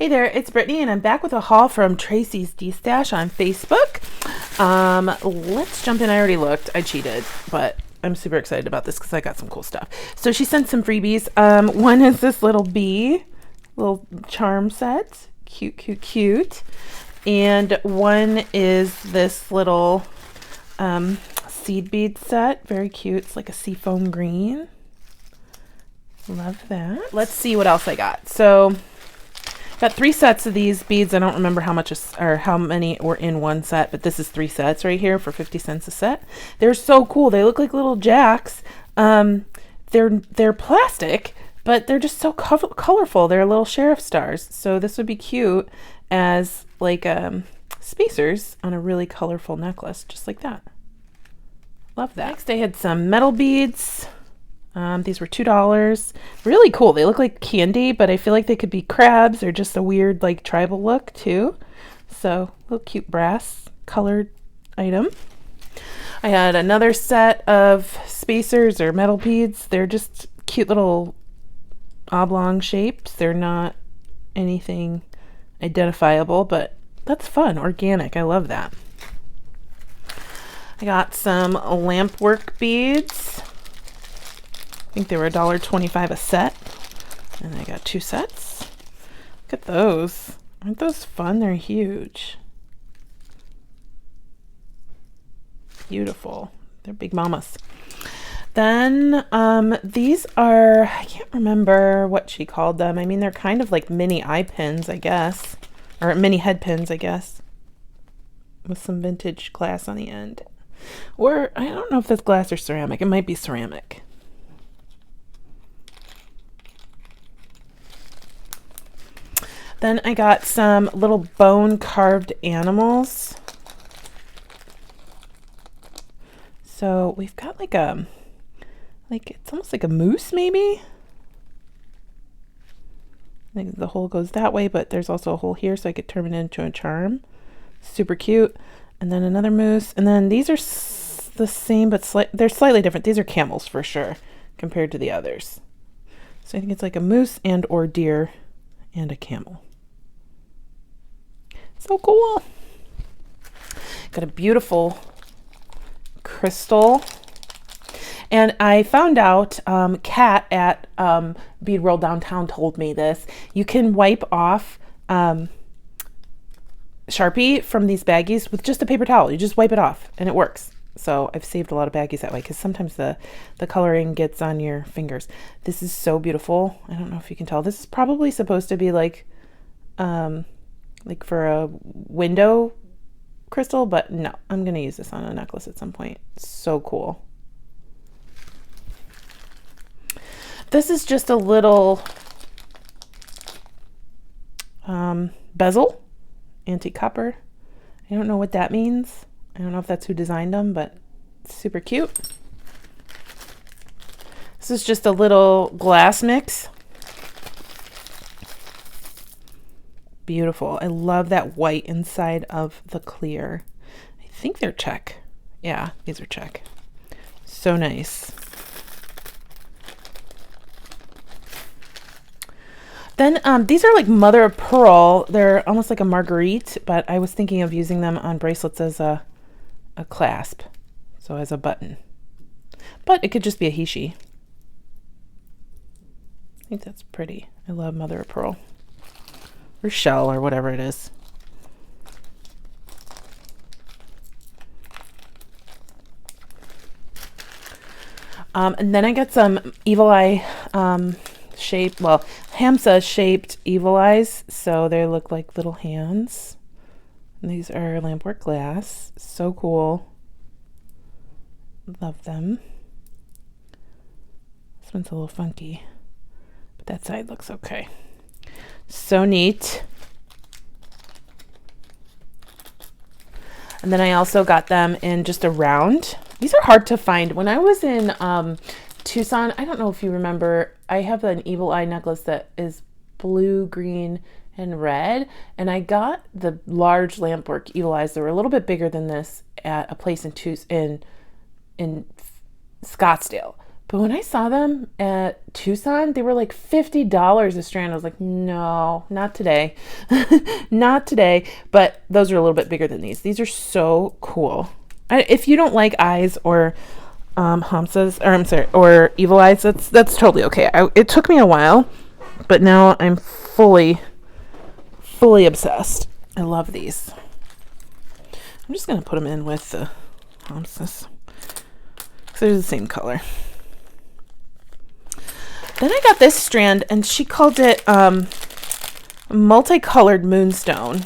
Hey there, it's Brittany, and I'm back with a haul from Tracy's Destash on Facebook. Let's jump in. I already looked. I cheated, but I'm super excited about this because I got some cool stuff. So she sent some freebies. One is this little bee, little charm set. Cute, cute, cute. And one is this little seed bead set. Very cute. It's like a seafoam green. Love that. Let's see what else I got. So got 3 sets of these beads. I don't remember how much or how many were in one set, but this is 3 sets right here for 50 cents a set. They're so cool. They look like little jacks. They're plastic, but they're just so colorful. They're little sheriff stars. So this would be cute as like spacers on a really colorful necklace, just like that. Love that. Next I had some metal beads. These were $2. Really cool. They look like candy, but I feel like they could be crabs or just a weird like tribal look too. So little cute brass colored item. I had another set of spacers or metal beads. They're just cute little oblong shapes. They're not anything identifiable, but that's fun. Organic. I love that. I got some Lampwork beads. I think they were $1.25 a set, and I got 2 sets. Look at those. Aren't those fun? They're huge. Beautiful. They're big mamas. Then these are, I can't remember what she called them. I mean, they're kind of like mini eye pins, I guess, or mini head pins, I guess, with some vintage glass on the end. Or I don't know if that's glass or ceramic. It might be ceramic. Then I got some little bone carved animals. So we've got like it's almost like a moose maybe. I think the hole goes that way, but there's also a hole here so I could turn it into a charm. Super cute. And then another moose. And then these are the same, but they're slightly different. These are camels for sure compared to the others. So I think it's like a moose and or deer and a camel. So cool. Got a beautiful crystal. And I found out, Kat at Bead World Downtown told me this. You can wipe off Sharpie from these baggies with just a paper towel. You just wipe it off and it works. So I've saved a lot of baggies that way because sometimes the coloring gets on your fingers. This is so beautiful. I don't know if you can tell. This is probably supposed to be like for a window crystal, but no, I'm going to use this on a necklace at some point. It's so cool. This is just a little bezel, antique copper. I don't know what that means. I don't know if that's who designed them, but it's super cute. This is just a little glass mix. Beautiful. I love that white inside of the clear. I think they're check. Yeah, these are check. So nice. Then these are like mother of pearl. They're almost like a marguerite, but I was thinking of using them on bracelets as a clasp, so as a button. But it could just be a he-she. I think that's pretty. I love mother of pearl. Or shell or whatever it is. And then I got some evil eye Hamsa shaped evil eyes. So they look like little hands. And these are Lampwork glass. So cool. Love them. This one's a little funky, but that side looks okay. So neat. And then I also got them in just a round. These are hard to find. When I was in Tucson, I don't know if you remember, I have an evil eye necklace that is blue, green, and red. And I got the large Lampwork evil eyes that were a little bit bigger than this at a place in Scottsdale. But when I saw them at Tucson, they were like $50 a strand. I was like, no, not today. Not today. But those are a little bit bigger than these. These are so cool. If you don't like eyes or Hamsas, or I'm sorry, or evil eyes, that's totally okay. It took me a while, but now I'm fully obsessed. I love these. I'm just going to put them in with the Hamsas. So they're the same color. Then I got this strand, and she called it multicolored moonstone,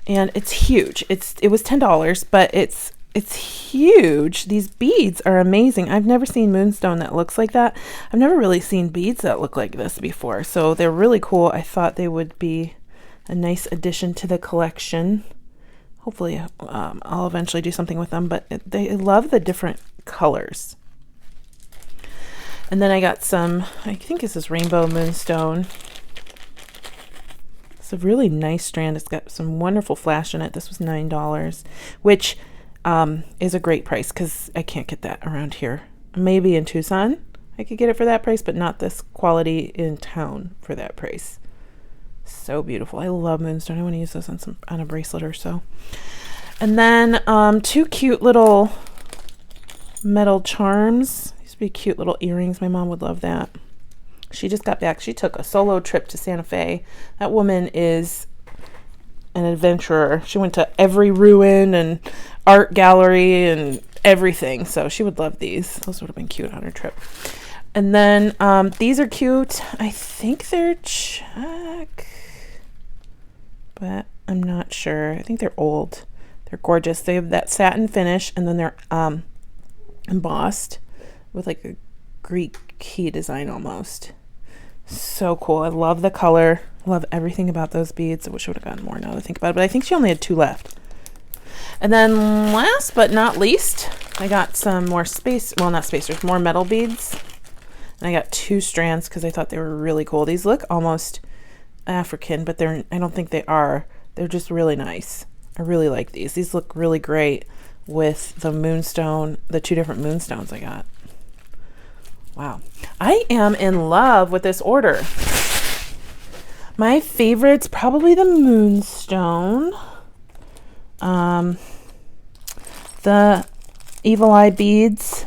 and it's huge. It was $10, but it's huge. These beads are amazing. I've never seen moonstone that looks like that. I've never really seen beads that look like this before, so they're really cool. I thought they would be a nice addition to the collection. Hopefully, I'll eventually do something with them, but they love the different colors. And then I got some, I think this is rainbow moonstone. It's a really nice strand. It's got some wonderful flash in it. This was $9, which is a great price because I can't get that around here. Maybe in Tucson I could get it for that price, but not this quality in town for that price. So beautiful. I love moonstone. I want to use this on a bracelet or so. And then two cute little metal charms. Be cute little earrings. My mom would love that. She just got back. She took a solo trip to Santa Fe. That woman is an adventurer. She went to every ruin and art gallery and everything. So she would love these. Those would have been cute on her trip. And then these are cute. I think they're check, but I'm not sure. I think they're old. They're gorgeous. They have that satin finish, and then they're embossed with like a Greek key design almost. So cool. I love the color. Love everything about those beads. I wish I would have gotten more now that I think about it, but I think she only had 2 left. And then last but not least, I got some more more metal beads. And I got 2 strands because I thought they were really cool. These look almost African, but I don't think they are. They're just really nice. I really like these. These look really great with the moonstone, the 2 different moonstones I got. Wow. I am in love with this order. My favorite's probably the moonstone. The evil eye beads.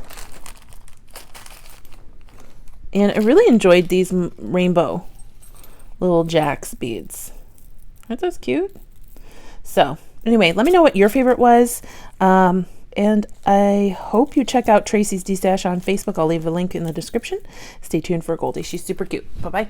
And I really enjoyed these rainbow little jacks beads. Aren't those cute? So anyway, let me know what your favorite was. And I hope you check out Tracy's Destash on Facebook. I'll leave a link in the description. Stay tuned for Goldie. She's super cute. Bye-bye.